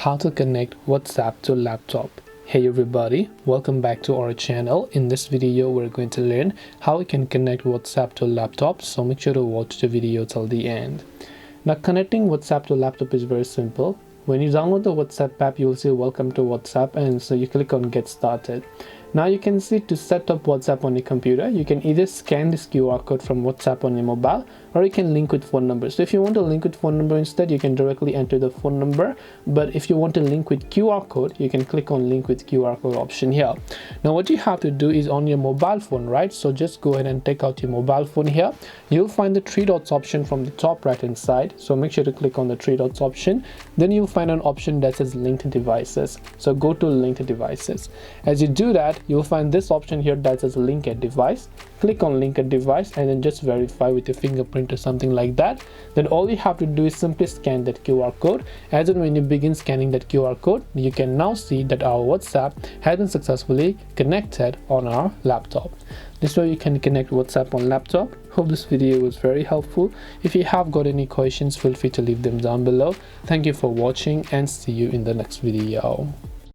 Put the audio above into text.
How to connect WhatsApp to laptop. Hey everybody, welcome back to our channel. In this video we're going to learn how we can connect WhatsApp to laptop, so make sure to watch the video till the end. Now connecting WhatsApp to laptop is very simple. When you download the WhatsApp app, you'll see welcome to WhatsApp, and so you click on get started. Now you can see to set up WhatsApp on your computer, you can either scan this QR code from WhatsApp on your mobile, or you can link with phone number. So if you want to link with phone number instead, you can directly enter the phone number. But if you want to link with QR code, you can click on link with QR code option here. Now what you have to do is on your mobile phone, right? So just go ahead and take out your mobile phone here. You'll find the three dots option from the top right hand side. So make sure to click on the three dots option. Then you'll find an option that says linked devices. So go to linked devices. As you do that, you'll find this option here that says link a device. Click on link a device and then just verify with your fingerprint or something like that. Then all you have to do is simply scan that QR code. As and when you begin scanning that QR code, you can now see that our WhatsApp has been successfully connected on our laptop. This way you can connect WhatsApp on laptop. Hope this video was very helpful. If you have got any questions, feel free to leave them down below. Thank you for watching and see you in the next video.